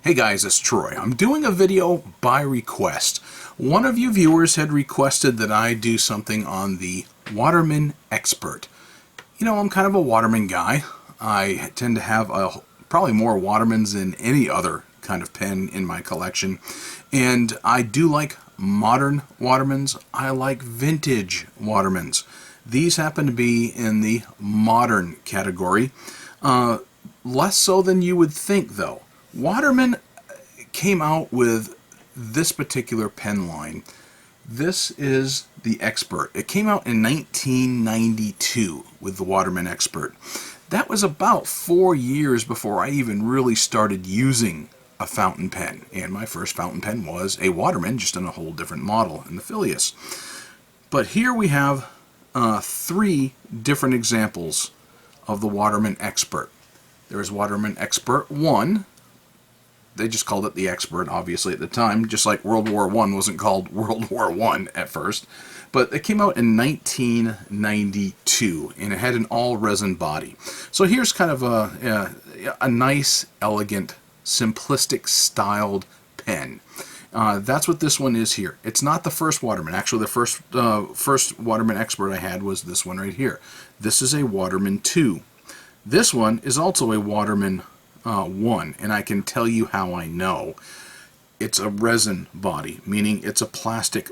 Hey guys, it's Troy. I'm doing a video by request. One of you viewers had requested that I do something on the Waterman Expert. You know, I'm kind of a Waterman guy. I tend to have probably more Watermans than any other kind of pen in my collection. And I do like modern Watermans. I like vintage Watermans. These happen to be in the modern category. Less so than you would think, though. Waterman came out with this particular pen line. This is the Expert. It came out in 1992 with the Waterman Expert. That was about 4 years before I even really started using a fountain pen. And my first fountain pen was a Waterman, just in a whole different model in the Phileas. But here we have 3 different examples of the Waterman Expert. There's Waterman Expert 1. They just called it the Expert, obviously, at the time, just like World War I wasn't called World War I at first. But it came out in 1992, and it had an all-resin body. So here's kind of a nice, elegant, simplistic styled pen. That's what this one is here. It's not the first Waterman. Actually, the first Waterman Expert I had was this one right here. This is a Waterman 2. This one is also a Waterman 1, and I can tell you how I know. It's a resin body, meaning it's a plastic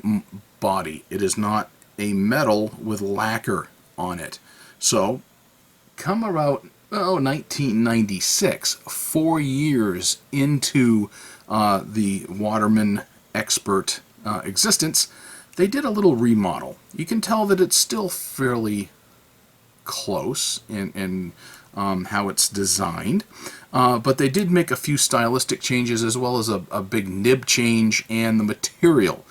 body. It is not a metal with lacquer on it. So, come about 1996, 4 years into the Waterman Expert existence, they did a little remodel. You can tell that it's still fairly close in how it's designed, but they did make a few stylistic changes as well as a big nib change and the material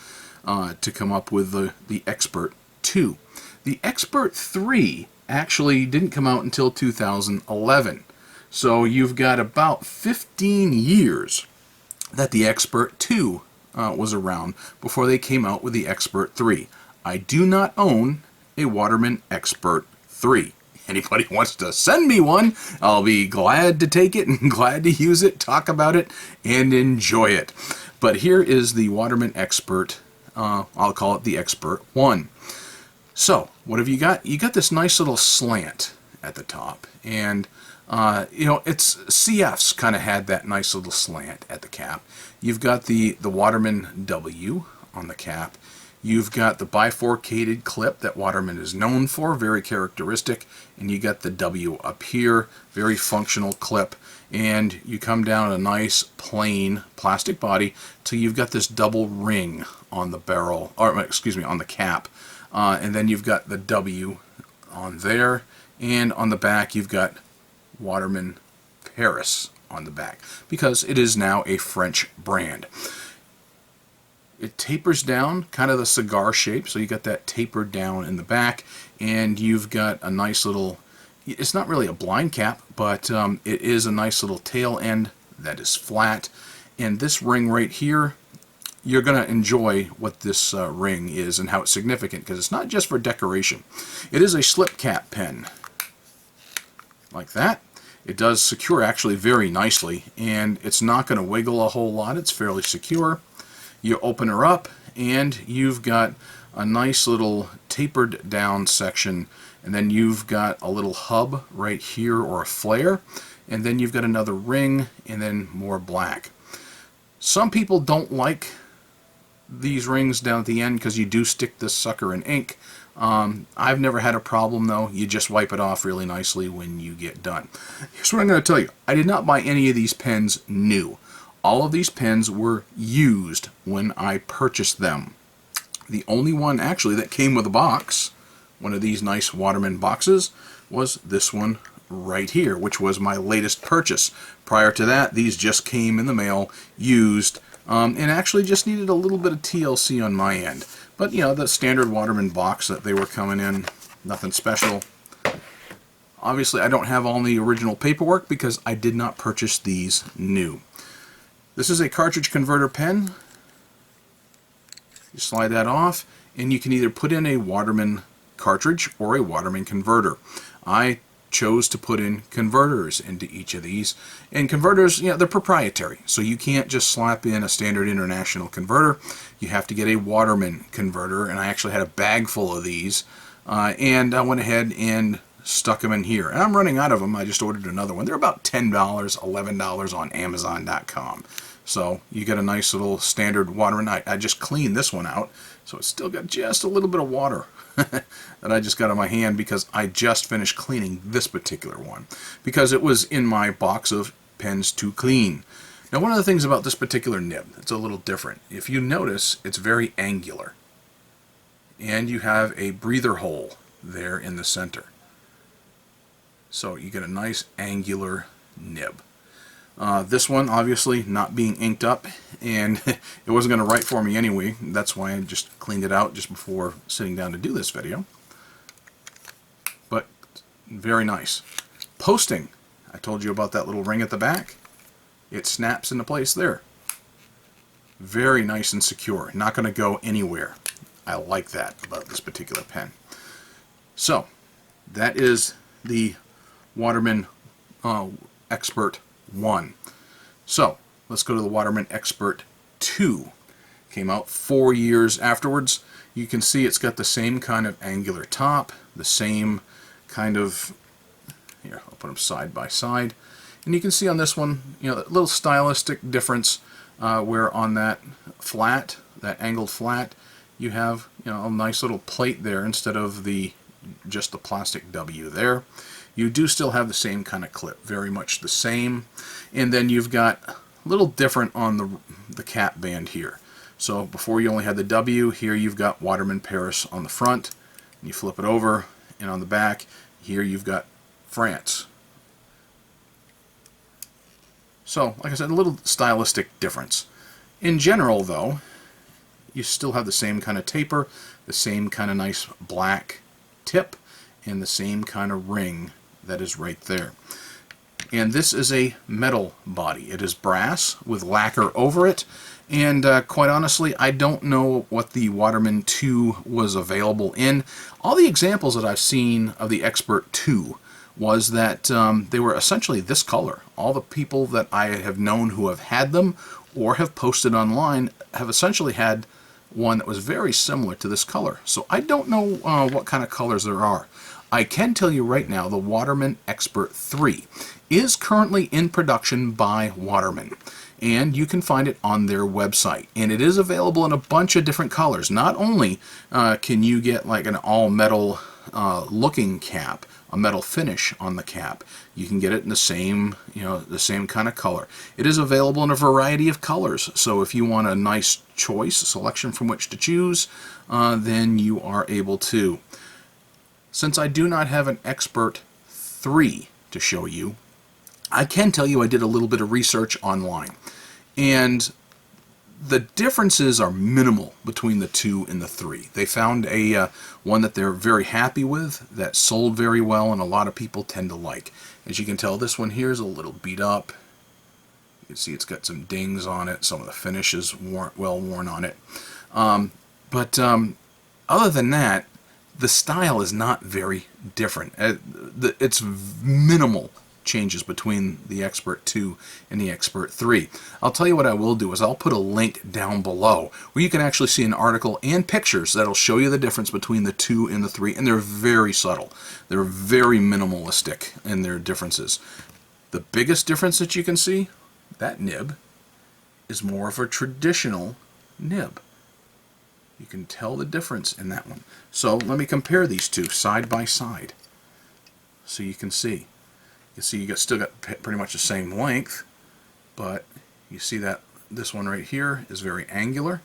to come up with the Expert 2. The Expert 3 actually didn't come out until 2011, so you've got about 15 years that the Expert 2 was around before they came out with the Expert 3. I do not own a Waterman Expert 3. Anybody wants to send me one, I'll be glad to take it and glad to use it, talk about it, and enjoy it. But here is the Waterman Expert, I'll call it the Expert 1. So, what have you got? You got this nice little slant at the top, and you know, it's CF's kind of had that nice little slant at the cap. You've got the Waterman W on the cap. You've got the bifurcated clip that Waterman is known for, very characteristic, and you got the W up here, very functional clip, and you come down a nice plain plastic body till you've got this double ring on the barrel, or excuse me, on the cap, and then you've got the W on there, and on the back you've got Waterman Paris on the back, because it is now a French brand. It tapers down, kind of the cigar shape, so you got that tapered down in the back, and you've got a nice little, it's not really a blind cap, but it is a nice little tail end that is flat. And this ring right here, you're going to enjoy what this ring is and how it's significant, because it's not just for decoration. It is a slip cap pen, like that. It does secure actually very nicely, and it's not going to wiggle a whole lot. It's fairly secure. You open her up, and you've got a nice little tapered down section, and then you've got a little hub right here, or a flare, and then you've got another ring, and then more black. Some people don't like these rings down at the end because you do stick this sucker in ink. I've never had a problem though. You just wipe it off really nicely when you get done. Here's what I'm going to tell you. I did not buy any of these pens new. All of these pens were used when I purchased them. The only one actually that came with a box, one of these nice Waterman boxes, was this one right here, which was my latest purchase. Prior to that, these just came in the mail, used, and actually just needed a little bit of TLC on my end. But, you know, the standard Waterman box that they were coming in, nothing special. Obviously, I don't have all the original paperwork because I did not purchase these new. This is a cartridge converter pen. You slide that off, and you can either put in a Waterman cartridge or a Waterman converter. I chose to put in converters into each of these. And converters, they're proprietary, so you can't just slap in a standard international converter. You have to get a Waterman converter, and I actually had a bag full of these, and I went ahead and stuck them in here. And I'm running out of them. I just ordered another one. They're about $10, $11 on Amazon.com. So you get a nice little standard Waterman. I just cleaned this one out, so it's still got just a little bit of water that I just got on my hand because I just finished cleaning this particular one because it was in my box of pens to clean. Now, one of the things about this particular nib, it's a little different. If you notice, it's very angular, and you have a breather hole there in the center. So you get a nice angular nib. This one, obviously, not being inked up, and it wasn't going to write for me anyway. That's why I just cleaned it out just before sitting down to do this video. But very nice. Posting. I told you about that little ring at the back. It snaps into place there. Very nice and secure. Not going to go anywhere. I like that about this particular pen. So, that is the Waterman Expert 1. So, let's go to the Waterman Expert 2. Came out 4 years afterwards. You can see it's got the same kind of angular top, the same kind of, here, I'll put them side by side. And you can see on this one, a little stylistic difference where on that flat, that angled flat, you have, a nice little plate there instead of just the plastic W there. You do still have the same kind of clip, very much the same. And then you've got a little different on the cap band here. So before you only had the W, here you've got Waterman Paris on the front. And you flip it over, and on the back, here you've got France. So, like I said, a little stylistic difference. In general, though, you still have the same kind of taper, the same kind of nice black tip, and the same kind of ring that is right there. And this is a metal body. It is brass with lacquer over it, and quite honestly, I don't know what the Waterman 2 was available in. All the examples that I've seen of the Expert 2 was that they were essentially this color. All the people that I have known who have had them or have posted online have essentially had one that was very similar to this color. So I don't know what kind of colors there are. I can tell you right now the Waterman Expert 3 is currently in production by Waterman, and you can find it on their website, and it is available in a bunch of different colors. Not only can you get like an all metal looking cap, a metal finish on the cap, you can get it in the same the same kind of color. It is available in a variety of colors, so if you want a nice choice, a selection from which to choose, then you are able to. Since I do not have an Expert 3 to show you, I can tell you I did a little bit of research online, and the differences are minimal between the 2 and the 3. They found a one that they're very happy with, that sold very well, and a lot of people tend to like. As you can tell, this one here is a little beat up. You can see it's got some dings on it. Some of the finish is well worn on it. But other than that, the style is not very different. It's minimal changes between the Expert 2 and the Expert 3. I'll tell you what I will do is I'll put a link down below where you can actually see an article and pictures that'll show you the difference between the 2 and the 3, and they're very subtle. They're very minimalistic in their differences. The biggest difference that you can see, that nib is more of a traditional nib. You can tell the difference in that one. So let me compare these two side by side so you can see. You see you still got pretty much the same length, but you see that this one right here is very angular.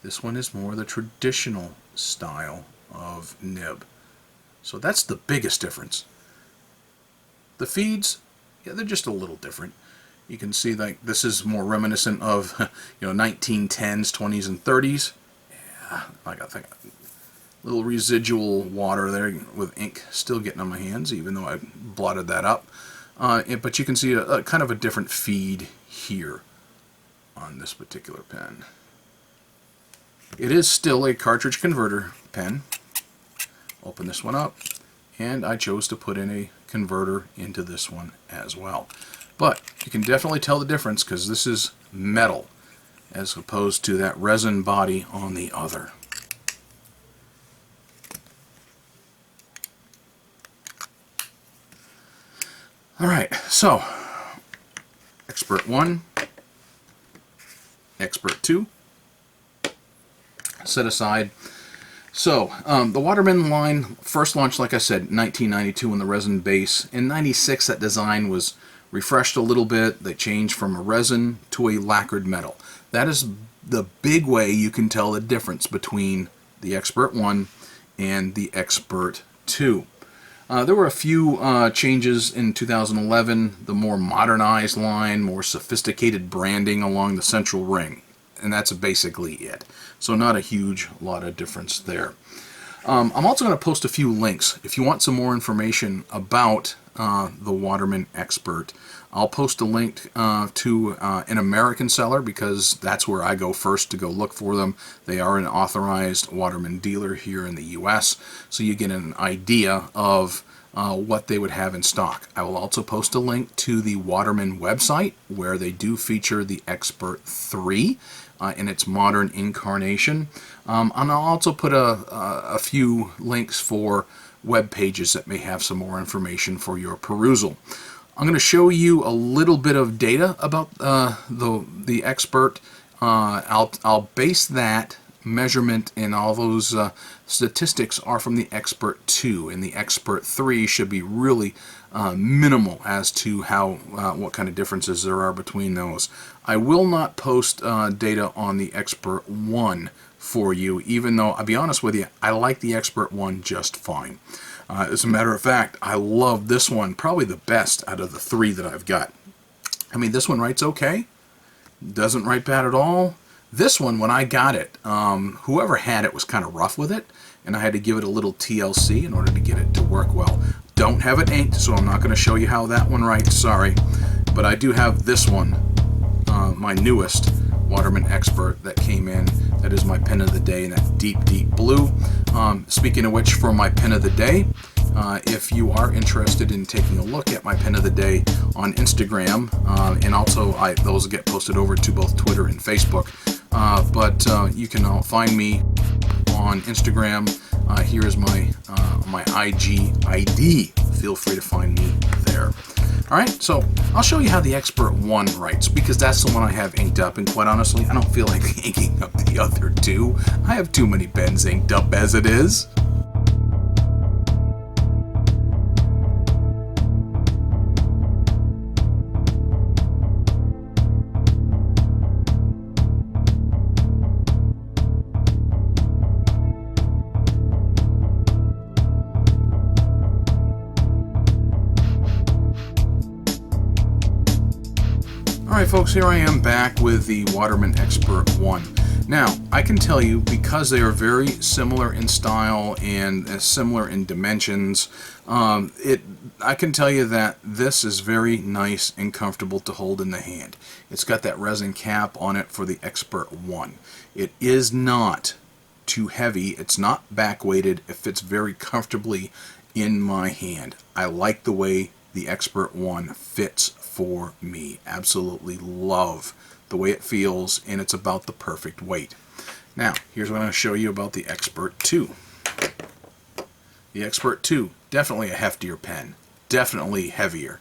This one is more the traditional style of nib. So that's the biggest difference. The feeds, yeah, they're just a little different. You can see like this is more reminiscent of 1910s, 20s, and 30s. Yeah, I got a little residual water there with ink still getting on my hands, even though I blotted that up. But you can see a kind of a different feed here on this particular pen. It is still a cartridge converter pen. Open this one up, and I chose to put in a converter into this one as well. But you can definitely tell the difference because this is metal as opposed to that resin body on the other. Alright, so Expert 1, Expert 2, set aside. So, the Waterman line first launched, like I said, in 1992 in the resin base. In 96, that design was refreshed a little bit. They changed from a resin to a lacquered metal. That is the big way you can tell the difference between the Expert 1 and the Expert 2. There were a few changes in 2011, the more modernized line, more sophisticated branding along the central ring, and that's basically it. So not a huge lot of difference there. I'm also going to post a few links. If you want some more information about the Waterman Expert, I'll post a link to an American seller because that's where I go first to go look for them. They are an authorized Waterman dealer here in the US, so you get an idea of what they would have in stock. I will also post a link to the Waterman website where they do feature the Expert 3 in its modern incarnation. And I'll also put a few links for web pages that may have some more information for your perusal. I'm going to show you a little bit of data about the Expert. I'll base that measurement and all those statistics are from the Expert 2, and the Expert 3 should be really minimal as to how what kind of differences there are between those. I will not post data on the Expert 1 for you, even though, I'll be honest with you, I like the Expert 1 just fine. As a matter of fact, I love this one probably the best out of the three that I've got. I mean, this one writes okay, doesn't write bad at all. This one, when I got it, whoever had it was kind of rough with it, and I had to give it a little TLC in order to get it to work well. Don't have it inked, so I'm not going to show you how that one writes, sorry. But I do have this one, my newest Waterman Expert that came in. That is my pen of the day in that deep, deep blue. Speaking of which, for my pen of the day, if you are interested in taking a look at my pen of the day on Instagram, and also those get posted over to both Twitter and Facebook, but you can find me on Instagram. Here is my IG ID. Feel free to find me there. Alright, so I'll show you how the Expert 1 writes, because that's the one I have inked up, and quite honestly, I don't feel like inking up the other two. I have too many pens inked up as it is. Alright folks, here I am back with the Waterman Expert 1. Now, I can tell you, because they are very similar in style and similar in dimensions, I can tell you that this is very nice and comfortable to hold in the hand. It's got that resin cap on it for the Expert 1. It is not too heavy, it's not back weighted, it fits very comfortably in my hand. I like the way the Expert 1 fits for me. Absolutely love the way it feels, and it's about the perfect weight. Now, here's what I'm going to show you about the Expert 2. The Expert 2, definitely a heftier pen, definitely heavier.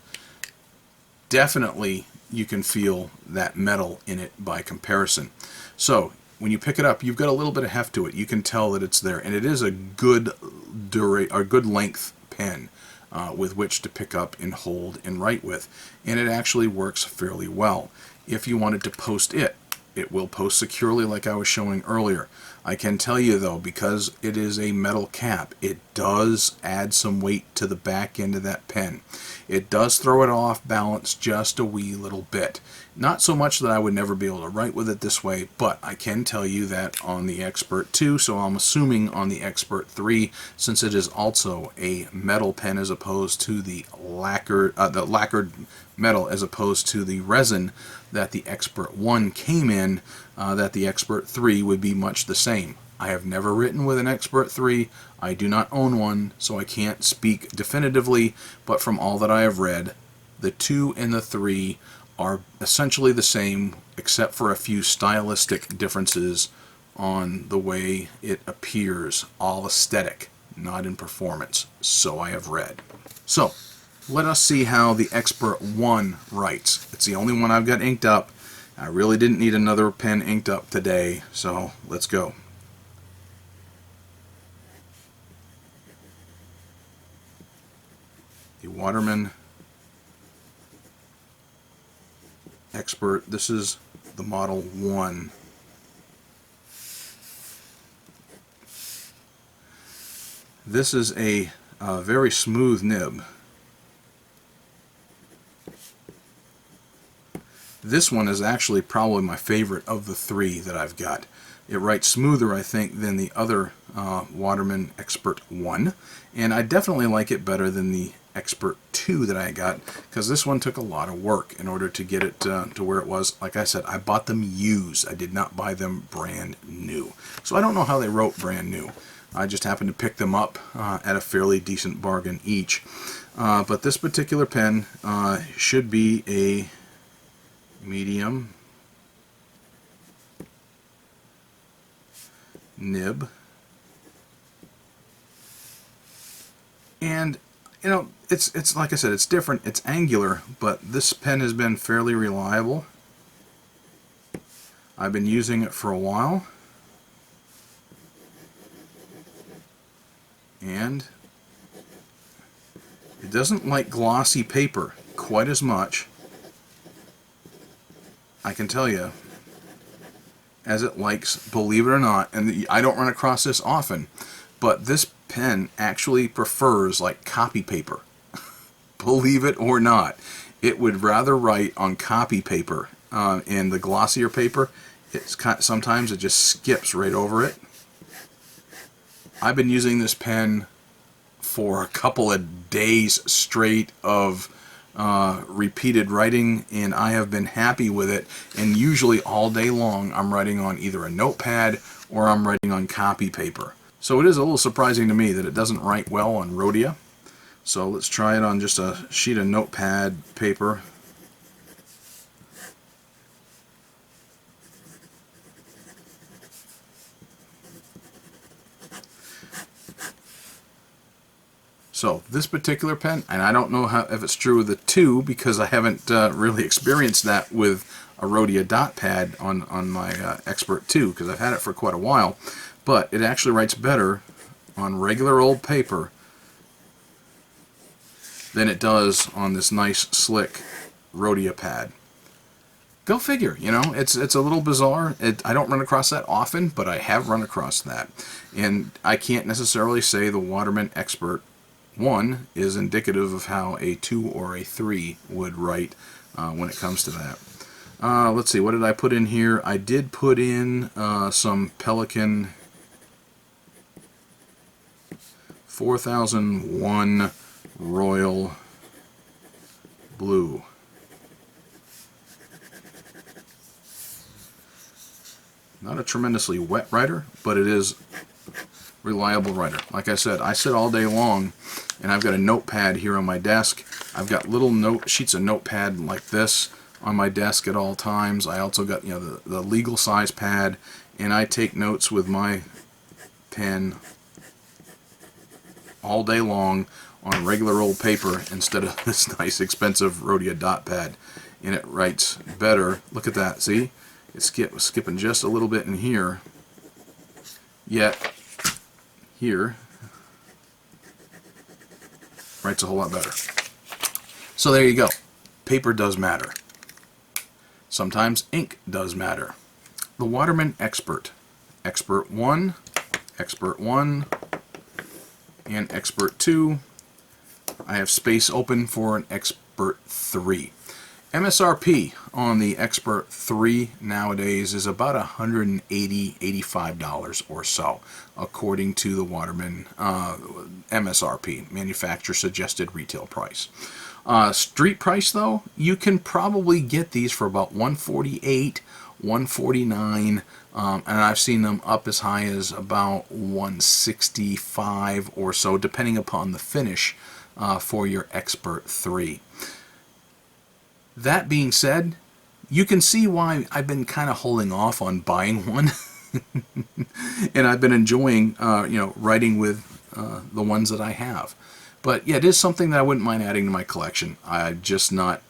Definitely you can feel that metal in it by comparison. So, when you pick it up, you've got a little bit of heft to it. You can tell that it's there, and it is a good length pen. With which to pick up and hold and write with, and it actually works fairly well. If you wanted to post it, it will post securely like I was showing earlier. I can tell you though, because it is a metal cap, it does add some weight to the back end of that pen. It does throw it off balance just a wee little bit. Not so much that I would never be able to write with it this way, but I can tell you that on the Expert 2, so I'm assuming on the Expert 3, since it is also a metal pen as opposed to the lacquered metal as opposed to the resin that the Expert 1 came in, that the Expert 3 would be much the same. I have never written with an Expert 3. I do not own one, so I can't speak definitively, but from all that I have read, the 2 and the 3 are essentially the same, except for a few stylistic differences on the way it appears, all aesthetic, not in performance, so I have read. So, let us see how the Expert 1 writes. It's the only one I've got inked up. I really didn't need another pen inked up today, so let's go. The Waterman Expert, this is the Model 1. This is a very smooth nib. This one is actually probably my favorite of the 3 that I've got. It writes smoother, I think, than the other Waterman Expert 1, and I definitely like it better than the Expert 2 that I got, because this one took a lot of work in order to get it to where it was. Like I said, I bought them used. I did not buy them brand new. So I don't know how they wrote brand new. I just happened to pick them up at a fairly decent bargain each. But this particular pen should be a medium nib, and you know, it's like I said, it's different, it's angular, but this pen has been fairly reliable. I've been using it for a while, and it doesn't like glossy paper quite as much, I can tell you, as it likes, believe it or not, and I don't run across this often, but this pen actually prefers like copy paper. Believe it or not, it would rather write on copy paper, and the glossier paper, sometimes it just skips right over it. I've been using this pen for a couple of days straight of repeated writing, and I have been happy with it, and usually all day long I'm writing on either a notepad or I'm writing on copy paper. So it is a little surprising to me that it doesn't write well on Rhodia. So let's try it on just a sheet of notepad paper. So this particular pen, and I don't know if it's true with the 2 because I haven't really experienced that with a Rhodia dot pad on my Expert 2, because I've had it for quite a while, but it actually writes better on regular old paper than it does on this nice slick Rhodia pad. Go figure, you know, it's a little bizarre. I don't run across that often, but I have run across that, and I can't necessarily say the Waterman Expert 1 is indicative of how a 2 or a 3 would write when it comes to that. Let's see, what did I put in here? I did put in some Pelican 4001 Royal Blue. Not a tremendously wet writer, but it is reliable writer. Like I said, I sit all day long, and I've got a notepad here on my desk. I've got little sheets of notepad like this on my desk at all times. I also got, you know, the legal size pad, and I take notes with my pen all day long on regular old paper instead of this nice expensive Rhodia dot pad, and it writes better. Look at that, see? It's skipping just a little bit in here, yet here writes a whole lot better. So there you go. Paper does matter. Sometimes ink does matter. The Waterman Expert. Expert 1, Expert 1, and Expert 2. I have space open for an Expert 3. MSRP on the Expert 3 nowadays is about $180, $85 or so, according to the Waterman MSRP, manufacturer suggested retail price. Street price, though, you can probably get these for about $148 149, and I've seen them up as high as about 165 or so, depending upon the finish for your Expert 3. That being said, you can see why I've been kind of holding off on buying one. And I've been enjoying, writing with the ones that I have. But yeah, it is something that I wouldn't mind adding to my collection. I've just not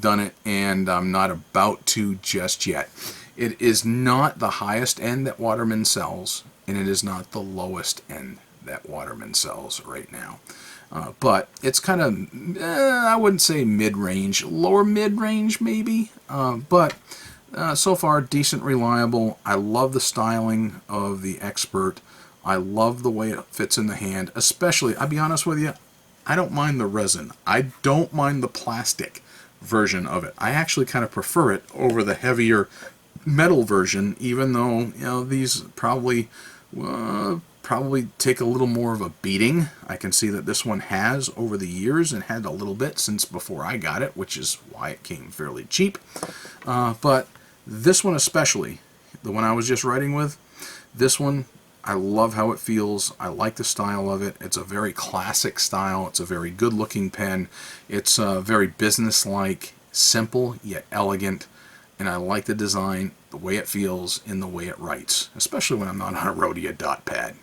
done it, and I'm not about to just yet. It is not the highest end that Waterman sells, and it is not the lowest end that Waterman sells right now. But it's kind of, I wouldn't say mid-range, lower mid-range maybe, but so far decent, reliable. I love the styling of the Expert. I love the way it fits in the hand, especially, I'll be honest with you, I don't mind the resin. I don't mind the plastic version of it. I actually kind of prefer it over the heavier metal version, even though, these probably take a little more of a beating. I can see that this one has over the years, and had a little bit since before I got it, which is why it came fairly cheap. But this one especially, the one I was just writing with, this one, I love how it feels. I like the style of it. It's a very classic style. It's a very good looking pen. It's very business-like, simple yet elegant, and I like the design, the way it feels, and the way it writes, especially when I'm not on a Rhodia dot pad.